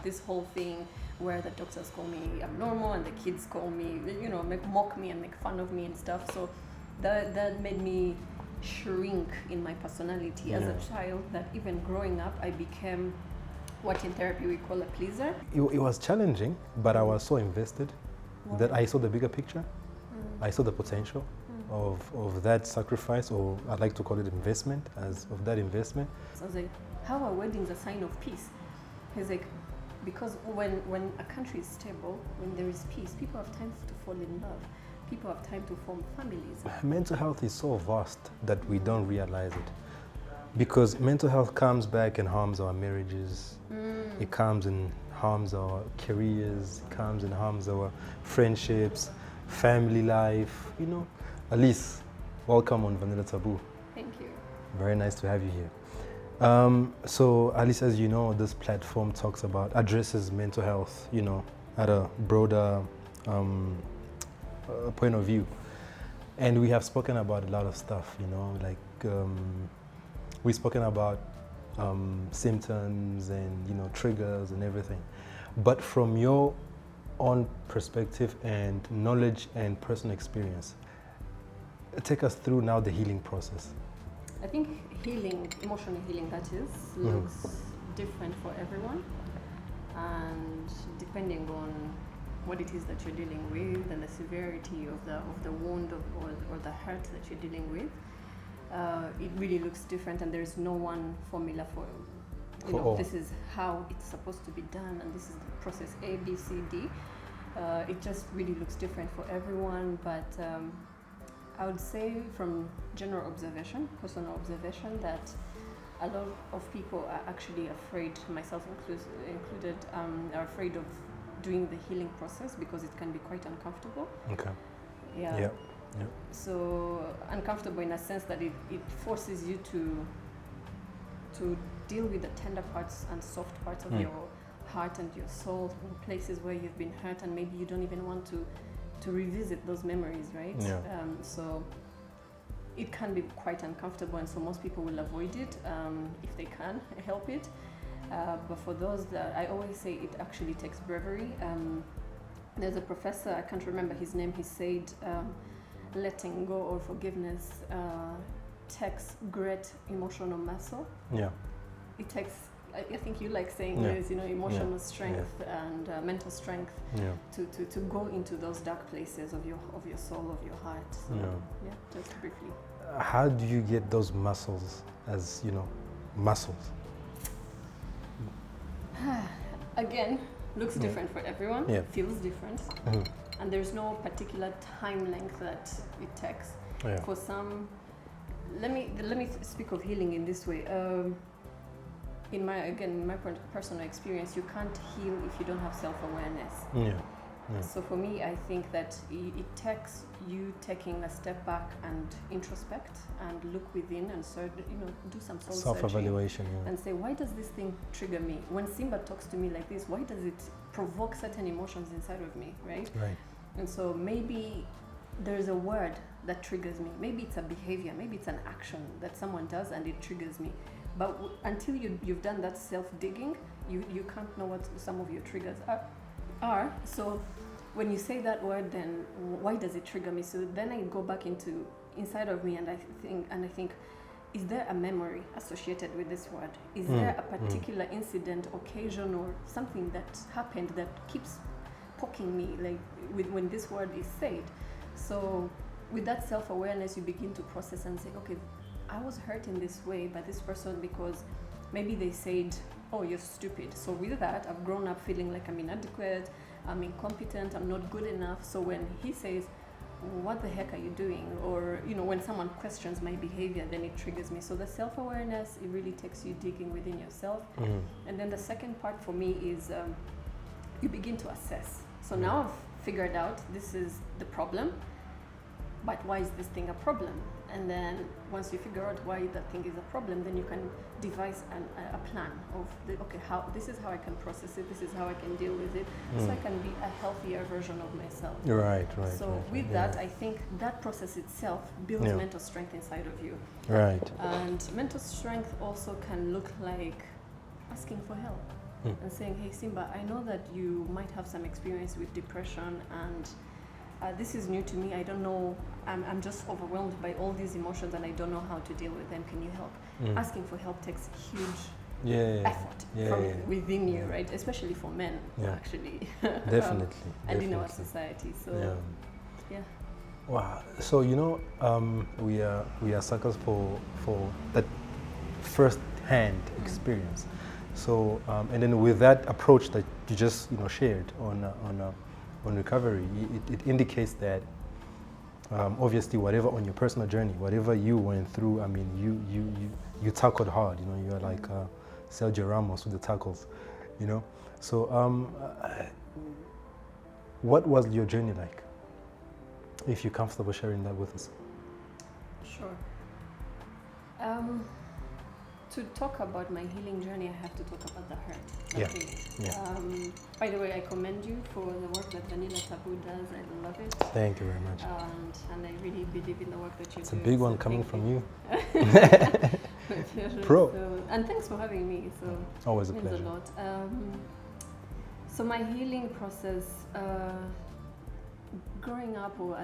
this whole thing where the doctors call me abnormal and the kids call me, mock me and make fun of me and stuff. So that made me shrink in my personality as a child, that even growing up, I became what in therapy we call a pleaser. It was challenging, but I was so invested that I saw the bigger picture. I saw the potential of that sacrifice, or I'd like to call it investment, of that investment. So I was like, how are weddings a sign of peace? He's like, because when a country is stable, when there is peace, people have time to fall in love. People have time to form families. Mental health is so vast that we don't realize it. Because mental health comes back and harms our marriages. It comes and harms our careers. It comes and harms our friendships, family life. Alice, welcome on Vanilla Taboo. Thank you. Very nice to have you here. So Alice, as you know, this platform addresses mental health, at a broader point of view. And we have spoken about a lot of stuff, we've spoken about symptoms and, triggers and everything. But from your own perspective and knowledge and personal experience, take us through now the healing process. I think healing, emotional healing that is, looks different for everyone. And depending on what it is that you're dealing with and the severity of the wound or the hurt that you're dealing with, it really looks different, and there's no one formula for this is how it's supposed to be done, and this is the process A, B, C, D. It just really looks different for everyone, but I would say from general observation, personal observation, that a lot of people are actually afraid, myself included, are afraid of doing the healing process because it can be quite uncomfortable. Okay. Yeah. So uncomfortable in a sense that it forces you to deal with the tender parts and soft parts of your heart and your soul, places where you've been hurt, and maybe you don't even want to revisit those memories, right? Yeah. So it can be quite uncomfortable, and so most people will avoid it if they can help it. But for those that, I always say it actually takes bravery. There's a professor, I can't remember his name, he said letting go or forgiveness takes great emotional muscle. Yeah. It takes, I think you like saying this, emotional strength and mental strength to go into those dark places of your soul, of your heart. So, just briefly. How do you get those muscles as, muscles? Again, looks different for everyone, feels different, and there's no particular time length that it takes. For some, let me speak of healing in this way. In my personal experience, you can't heal if you don't have self-awareness. So for me, I think that it takes you taking a step back and introspect and look within and do some soul self-evaluation, and say, why does this thing trigger me? When Simba talks to me like this, why does it provoke certain emotions inside of me, right? And so maybe there's a word that triggers me. Maybe it's a behavior, maybe it's an action that someone does and it triggers me. But until you've done that self-digging, you can't know what some of your triggers are. So when you say that word, then why does it trigger me? So then I go back inside of me and I think, is there a memory associated with this word? Is there a particular incident, occasion, or something that happened that keeps poking me, like when this word is said? So with that self-awareness, you begin to process and say, okay, I was hurt in this way by this person because maybe they said, oh, you're stupid. So with that, I've grown up feeling like I'm inadequate, I'm incompetent, I'm not good enough. So when he says, what the heck are you doing? Or, when someone questions my behavior, then it triggers me. So the self-awareness, it really takes you digging within yourself. And then the second part for me is you begin to assess. So now I've figured out this is the problem, but why is this thing a problem? And then once you figure out why that thing is a problem, then you can devise a plan of this is how I can process it, this is how I can deal with it, so I can be a healthier version of myself. Right. So with that, I think that process itself builds mental strength inside of you. Right. And mental strength also can look like asking for help. and saying, hey, Simba, I know that you might have some experience with depression, and this is new to me. I don't know. I'm just overwhelmed by all these emotions, and I don't know how to deal with them. Can you help? Asking for help takes huge effort from within you, right? Especially for men, actually. Definitely. And in our society. So, yeah. Wow. So we are suckers for that first-hand experience. So and then with that approach that you just shared on recovery, it indicates that obviously whatever on your personal journey, whatever you went through, I mean you tackled hard. You're like Sergio Ramos with the tackles, So what was your journey like? If you're comfortable sharing that with us. Sure. To talk about my healing journey, I have to talk about the hurt. By the way, I commend you for the work that Vanilla Taboo does. I love it. Thank you very much. And I really believe in the work that you do. It's a big one coming from you. Pro. And thanks for having me. So always a means pleasure. A lot. So my healing process. Growing up, or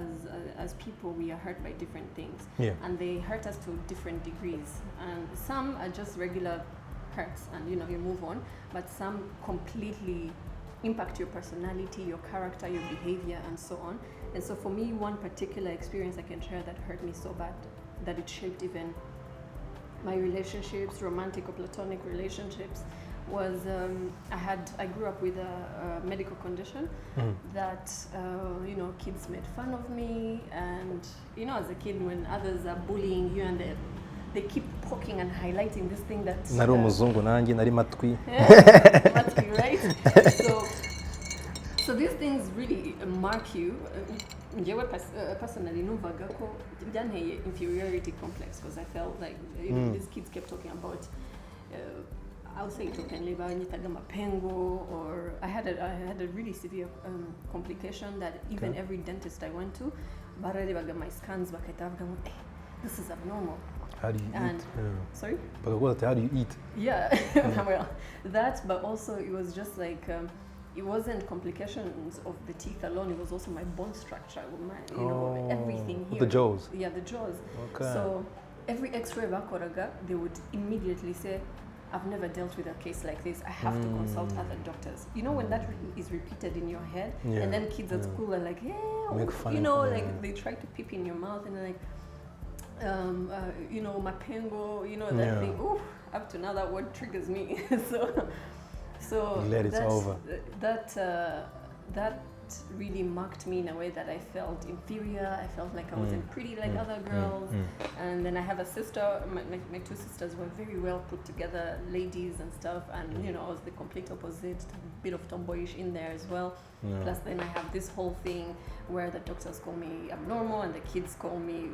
as people, we are hurt by different things, and they hurt us to different degrees. And some are just regular hurts, and you move on. But some completely impact your personality, your character, your behavior, and so on. And so, for me, one particular experience I can share that hurt me so bad that it shaped even my relationships, romantic or platonic relationships, was I grew up with a medical condition that kids made fun of me, and as a kid when others are bullying you and they keep poking and highlighting this thing that nari umuzungu nanjye nari matwi right? So these things really mark you. Njyewe personally numvaga ko byanteye inferiority complex, because I felt like these kids kept talking about I'll say it openly, or I had a really severe complication that even every dentist I went to, my scans, this is abnormal. How do you eat? Sorry? But what? How do you eat? Yeah, well, that, but also it was just like, it wasn't complications of the teeth alone, it was also my bone structure, everything here. The jaws? Yeah, the jaws. Okay. So every x-ray bakoraga, they would immediately say, I've never dealt with a case like this. I have to consult other doctors. When that is repeated in your head, and then kids at school are like, make fun like they try to peep in your mouth and they're like, mapengo, that thing. Ooh, up to now that word triggers me. so it's over. That really marked me in a way that I felt inferior. I felt like I wasn't pretty like other girls. And then I have a sister. My two sisters were very well put together ladies and stuff, and I was the complete opposite, a bit of tomboyish in there as well. Plus then I have this whole thing where the doctors call me abnormal and the kids call me,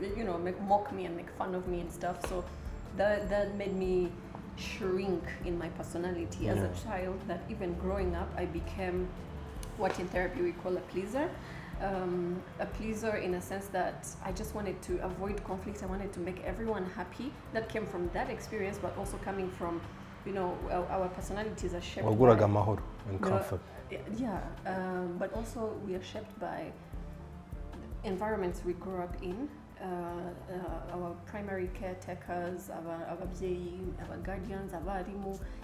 mock me and make fun of me and stuff. So that made me shrink in my personality as a child, that even growing up I became what in therapy we call a pleaser. A pleaser in a sense that I just wanted to avoid conflict. I wanted to make everyone happy. That came from that experience, but also coming from, our personalities are shaped by mahoro and comfort. But also we are shaped by environments we grew up in. Our primary caretakers, our guardians,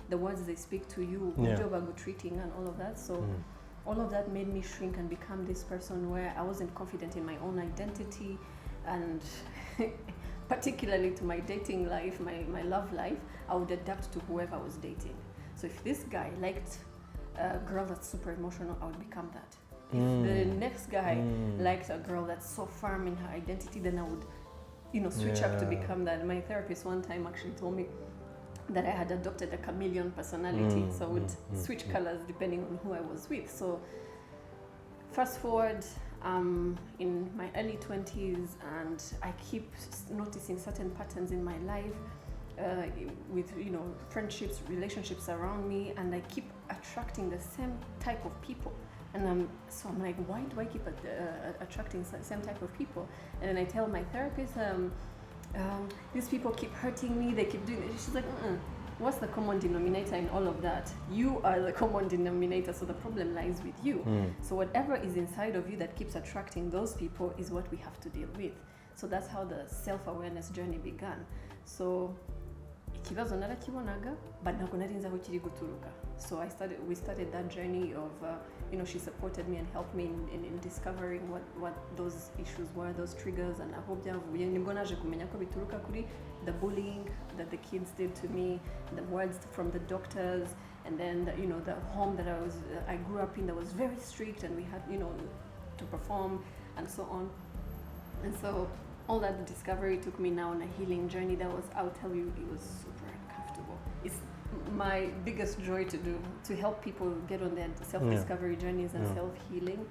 the words they speak to you, treating and all of that. So all of that made me shrink and become this person where I wasn't confident in my own identity, and particularly to my dating life, my love life, I would adapt to whoever I was dating. So if this guy liked a girl that's super emotional, I would become that. If the next guy liked a girl that's so firm in her identity, then I would, switch up to become that. My therapist one time actually told me that I had adopted a chameleon personality, so I would switch colors depending on who I was with. So fast forward, in my early 20s, and I keep noticing certain patterns in my life with friendships, relationships around me, and I keep attracting the same type of people. And I'm like, why do I keep attracting the same type of people? And then I tell my therapist, these people keep hurting me, they keep doing it. She's like, what's the common denominator in all of that? You are the common denominator, so the problem lies with you. So whatever is inside of you that keeps attracting those people is what we have to deal with. So that's how the self-awareness journey began. So ikibazo narakibonaga but ntabwo nari nzi aho kiri guturuka. So we started that journey of she supported me and helped me in discovering what those issues were, those triggers, and aho byavuye nibwo naje kumenya ko bituruka kuri the bullying that the kids did to me, the words from the doctors, and then the home that I grew up in that was very strict, and we had to perform and so on. And so all that discovery took me now on a healing journey that was, I'll tell you, it was super uncomfortable. It's my biggest joy to do, to help people get on their self-discovery journeys and self-healing.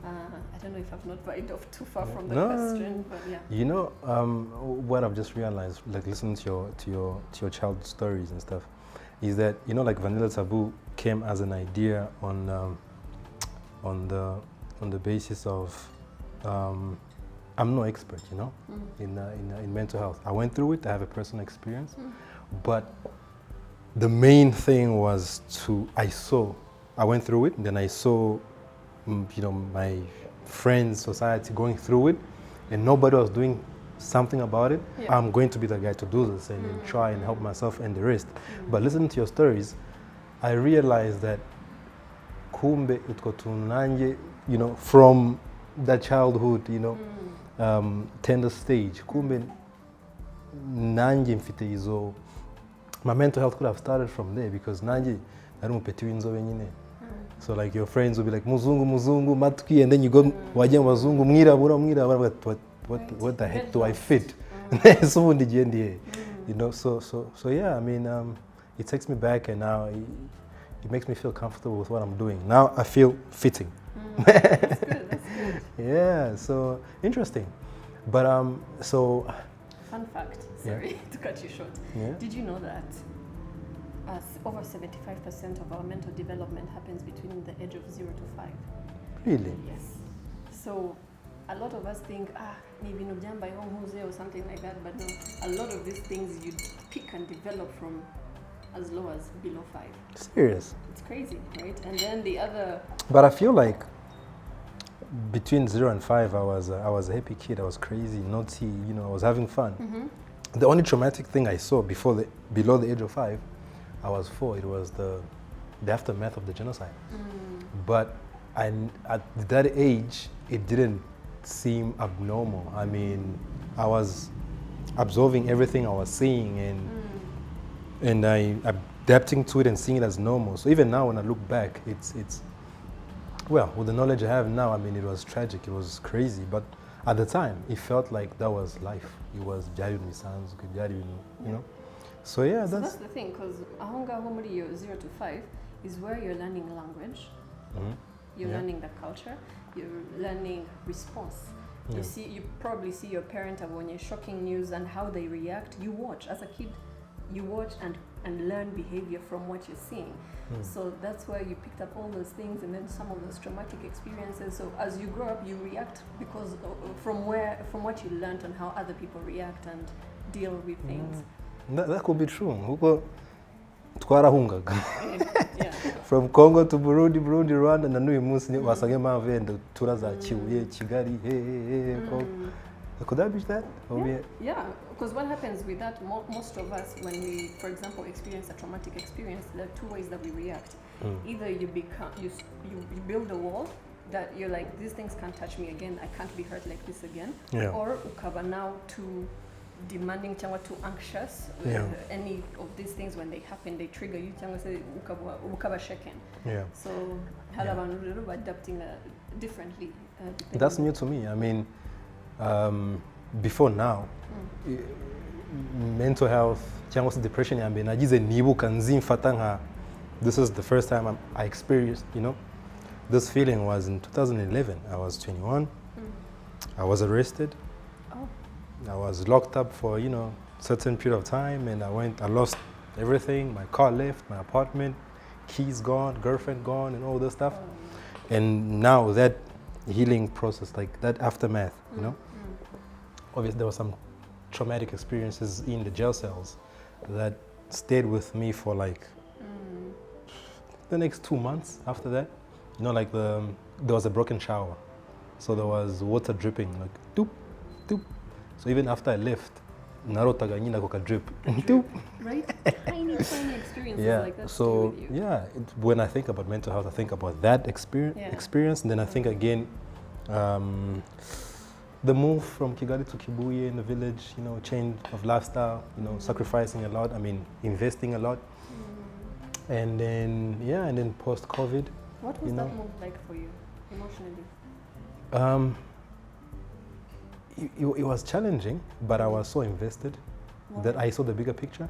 I don't know if I've not veered off too far from the question, but yeah. What I've just realized, like listening to your child's stories and stuff, is that like Vanilla Taboo came as an idea on the basis of I'm no expert, in mental health. I went through it. I have a personal experience, but the main thing was I went through it, and then I saw, my friends, society going through it, and nobody was doing something about it. Yeah. I'm going to be the guy to do this and try and help myself and the rest. But listening to your stories, I realized that kumbe utkotunanje, from that childhood, tender stage, kumbe nanje mfite izo. My mental health could have started from there because nanje narumupetiwe inzobe nyine. So like your friends will be like muzungu matuki, and then you go wajya wazungu mwirabura what the heck do I fit? So yeah, I mean it takes me back, and now it makes me feel comfortable with what I'm doing. Now I feel fitting. That's good. Yeah, so interesting. But so fun fact, sorry to cut you short. Yeah. Did you know that over 75% of our mental development happens between the age of 0 to 5? Really? Yes. So a lot of us think, maybe no jamba or something like that, but no, a lot of these things you pick and develop from as low as below 5. Serious? It's crazy, right? And then the other... But I feel like between 0 and 5, I was a happy kid. I was crazy, naughty, I was having fun. The only traumatic thing I saw below the age of 5, I was 4. It was the aftermath of the genocide. But at that age, it didn't seem abnormal. I mean, I was absorbing everything I was seeing and I adapting to it and seeing it as normal. So even now, when I look back, it's well, with the knowledge I have now, I mean, it was tragic. It was crazy. But at the time, it felt like that was life. It was So yeah, that's the thing, because ahonga homuri 0 to 5 is where you're learning language, you're learning the culture, you're learning response. You probably see your parent when shocking news and how they react. You watch as a kid, you watch and learn behavior from what you're seeing. So that's where you picked up all those things, and then some of those traumatic experiences. So as you grow up, you react because from what you learned and how other people react and deal with things. That could be true. From Congo to Burundi, Rwanda, and Nanu Musi wasange mavendo turaza Kibuye, Kigali, Could that be that? Yeah, because what happens with that, most of us, when we, for example, experience a traumatic experience, there are 2 ways that we react. Either you build a wall that you're like, these things can't touch me again, I can't be hurt like this again. Or ukaba now too demanding, too anxious. Any of these things, when they happen, they trigger you. Ukaba shaken. So adapting differently. That's new to me. I mean, before now, mental health, depression, this is the first time I experienced, this feeling was in 2011. I was 21. I was arrested. I was locked up for, certain period of time, and I lost everything. My car left, my apartment, keys gone, girlfriend gone, and all this stuff. And now that healing process, like that aftermath, obviously there were some traumatic experiences in the jail cells that stayed with me for like the next 2 months after that. You know, like there was a broken shower. So there was water dripping, like doop, doop. So even after I left, narotaga nyina koka drip. Doop. Right? Tiny experiences like that. So yeah, when I think about mental health, I think about that experience, and then I think again, the move from Kigali to Kibuye in the village, you know, change of lifestyle, you know, sacrificing a lot, I mean, investing a lot. And then post-COVID. What was that move like for you, emotionally? It was challenging, but I was so invested that I saw the bigger picture.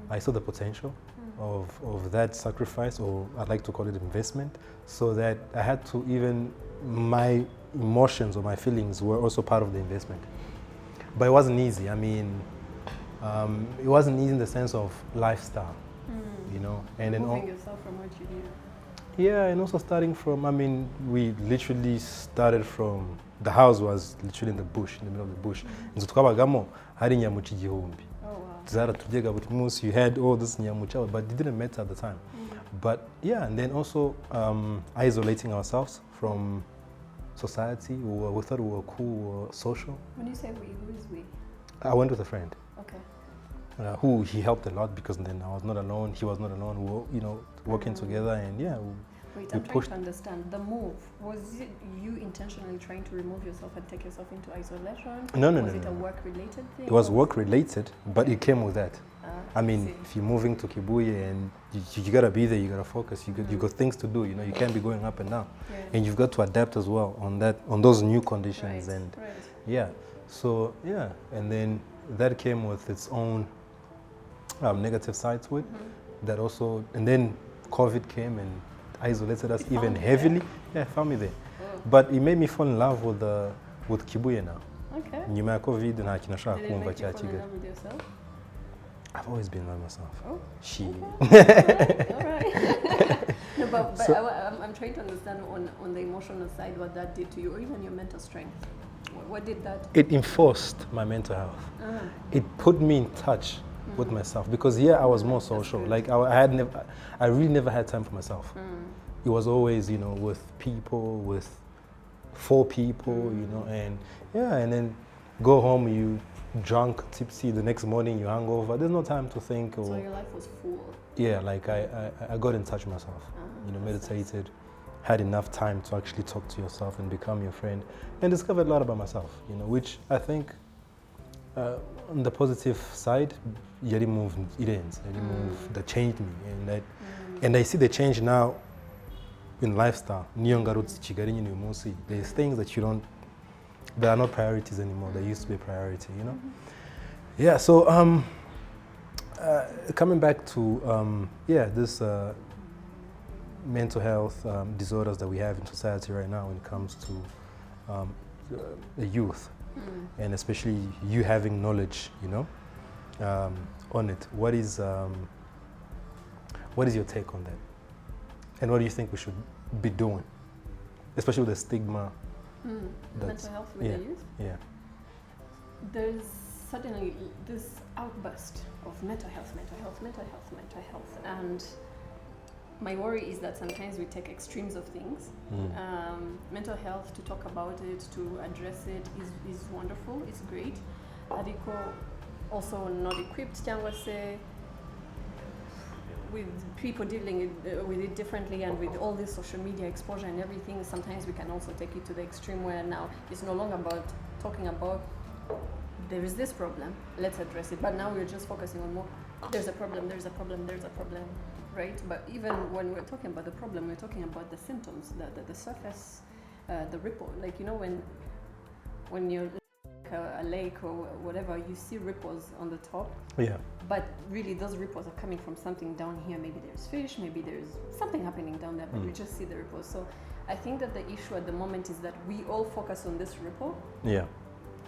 I saw the potential of that sacrifice, or I'd like to call it investment, so that I had to my emotions or my feelings were also part of the investment. But it wasn't easy. I mean, it wasn't easy in the sense of lifestyle, you know. And then moving yourself from what you knew. Yeah, and also starting from, I mean, we literally started from, the house was literally in the bush, in the middle of the bush. Inzu twabagamo hari nyamuci igihumbi. Oh wow. Zaratujyaga buri munsi, you had all this nyamuci, but it didn't matter at the time. But yeah, and then also isolating ourselves from society. We thought we were cool or social. When you say we, who is we? I went with a friend. Okay. Who he helped a lot, because then I was not alone, he was not alone, we were, you know, working together, and yeah. Wait, I'm trying to understand. The move, was it you intentionally trying to remove yourself and take yourself into isolation? No. Was it a work-related thing? It was work-related, but it came with that. I mean, see. if you're moving to Kibuye and you gotta be there, you gotta focus, you got things to do, you know, you can't be going up and down. Yeah. And you've got to adapt as well on those new conditions. Right. And Right. yeah, so yeah, and then that came with its own negative sides to it. That also, and then COVID came and isolated us even heavily. Yeah, found me there. Oh. But it made me fall in love with Kibuye now. Okay. Nyuma ya COVID nta kintu nashaka Did it kumva make you cya fall in Kigali. love with yourself? I've always been by myself. Oh. She. All right. No, but So, I'm trying to understand on the emotional side what that did to you, or even your mental strength. What did that? It enforced my mental health. It put me in touch with myself, because I was more social. Like I really never had time for myself. It was always, you know, with people, with 4 people, you know, and and then go home, you drunk, tipsy, the next morning you hungover. There's no time to think. Or, So your life was full. Yeah, like I got in touch with myself, you know, meditated, had enough time to actually talk to yourself and become your friend, and discovered a lot about myself, you know, which I think on the positive side, yari move that changed me, and I see the change now in lifestyle. There's things that are not priorities anymore. They used to be a priority, you know. Yeah. So coming back to this mental health disorders that we have in society right now, when it comes to the youth, and especially you having knowledge, you know, on it. What is your take on that? And what do you think we should be doing, especially with the stigma? Mental health with the youth? Yeah. There's suddenly this outburst of mental health, and my worry is that sometimes we take extremes of things. Mental health, to talk about it, to address it is wonderful, it's great. Ariko also not equipped, say, with people dealing with it differently, and with all this social media exposure and everything, sometimes we can also take it to the extreme where now it's no longer about talking about there is this problem, let's address it, but now we're just focusing on more, there's a problem, right? But even when we're talking about the problem, we're talking about the symptoms, the surface, the ripple, like, you know, when you're a lake or whatever, you see ripples on the top. Yeah. But really, those ripples are coming from something down here. Maybe there's fish, maybe there's something happening down there, but we just see the ripples. So I think that the issue at the moment is that we all focus on this ripple. Yeah.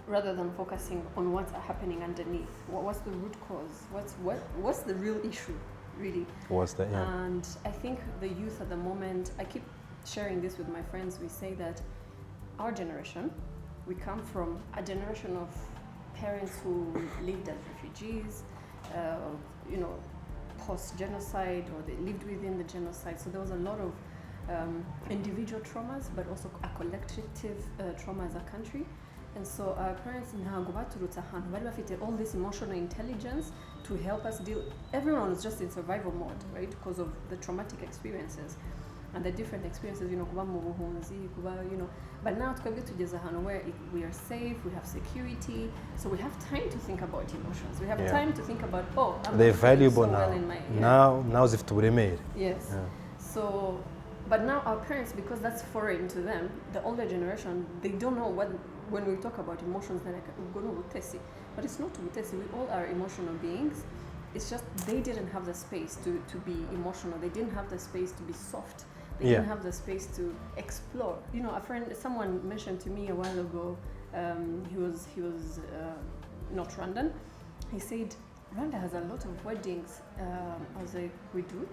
Rather than focusing on what's happening underneath. What's the root cause? What's the real issue, really? What's that? Yeah. And I think the youth at the moment, I keep sharing this with my friends, we say that our generation, we come from a generation of parents who lived as refugees, you know, post-genocide or they lived within the genocide. So there was a lot of individual traumas, but also a collective trauma as a country. And so our parents ntago baturutse ahantu bari bafite all this emotional intelligence to help us deal. Everyone was just in survival mode, right? Because of the traumatic experiences and the different experiences, kuba mu buhunzi, kuba, But now twebwe tugeze ahantu where we are safe, we have security, so we have time to think about emotions. We have time to think about, they're valuable so now. Well in my, now zifite uburemere. Yes. Yeah. So, but now our parents, because that's foreign to them, the older generation, they don't know what. When we talk about emotions, they're like, but it's not utesi. We all are emotional beings. It's just they didn't have the space to be emotional. They didn't have the space to be soft. They didn't have the space to explore. Someone mentioned to me a while ago, he was not Rwandan. He said, Rwanda has a lot of weddings. I was like, we do?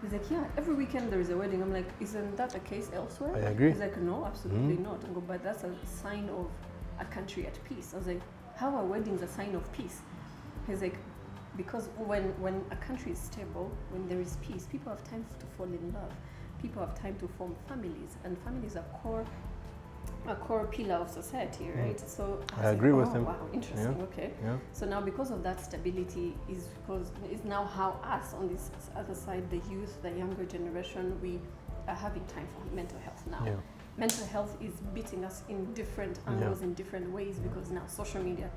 He's like, yeah, every weekend there is a wedding. I'm like, isn't that the case elsewhere? I agree. He's like, no, absolutely not. I go, but that's a sign of a country at peace. I was like, how are weddings a sign of peace? He's like, because when a country is stable, when there is peace, people have time to fall in love. People have time to form families, and families are a core pillar of society, right? So I agree with him. Wow, interesting. Yeah. Okay. Yeah. So now, because of that stability, is now how us on this other side, the youth, the younger generation, we are having time for mental health now. Yeah. Mental health is beating us in different angles, in different ways, because now social media.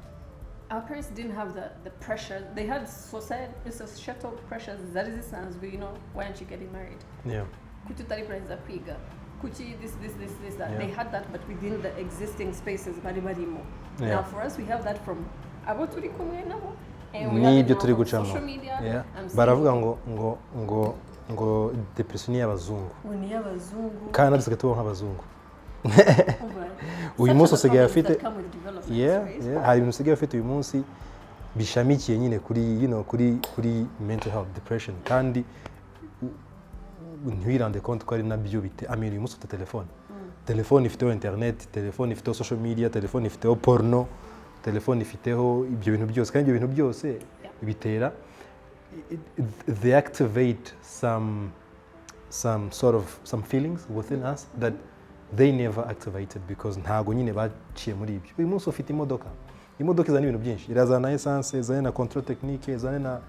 Our parents didn't have the pressure. They had societal pressures. That is the sense. Why aren't you getting married? Yeah. That. They had that, but within the existing spaces. Now for us, we have that from and we have it now from social media. Baravuga ngo depression y'abazungu. Kandi nabiseke tuba nk'abazungu. Uyu munsi usigaye afite hari ibintu usigaye afite uyu munsi bishamikiye nyine kuri mental health, depression, kandi ntiwirande konti ko ari nabyo bite. Uyu munsi ufite telefone ifiteho internet, telefone ifiteho social media, telefone ifiteho porno, telefone ifiteho ibyo bintu byose, kandi ibyo bintu byose bitera they activate some feelings within us that they never activated because ntago nyine baciye muri ibyo. Uyu munsi ufite imodoka izana ibintu byinshi, irazana essence, izana na control technique, izana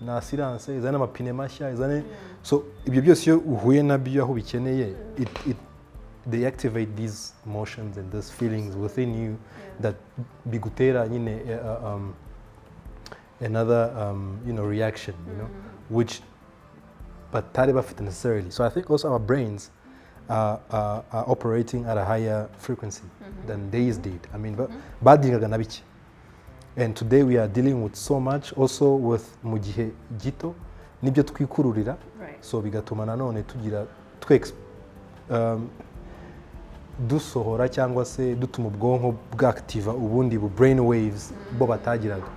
na assurance, izana amapine mashya, izana so ibyo byose iyo uhuye nabyo aho bikeneye, they activate these emotions and these feelings within you that bigutera nyine another reaction, which batari bafite necessarily. So I think also our brains are operating at a higher frequency than theirs did. Badingaga na biki. And today we are dealing with so much, also with mu gihe gito nibyo twikururira, so bigatuma nanone tugira dusohora cyangwa se dutuma ubwonko bwactiva ubundi bu brain waves bo batagiraga.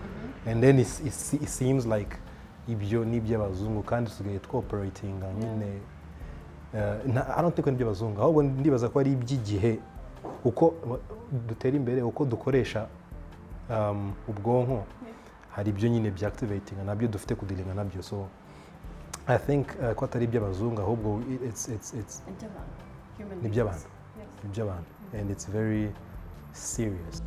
And then it seems like ibyo n'iby'abazungu kandi tusigaye cooperating nyine. I don't think ko n'iby'abazungu, ahubwo ndibaza ko ari iby'igihe uko dutera imbere, uko dukoresha ubwonko, hari ibyo nyine byactivating nabyo dufite kudilinga nabyo. So I think ko atari iby'abazungu, ahubwo it's n'iby'abantu, and it's very serious.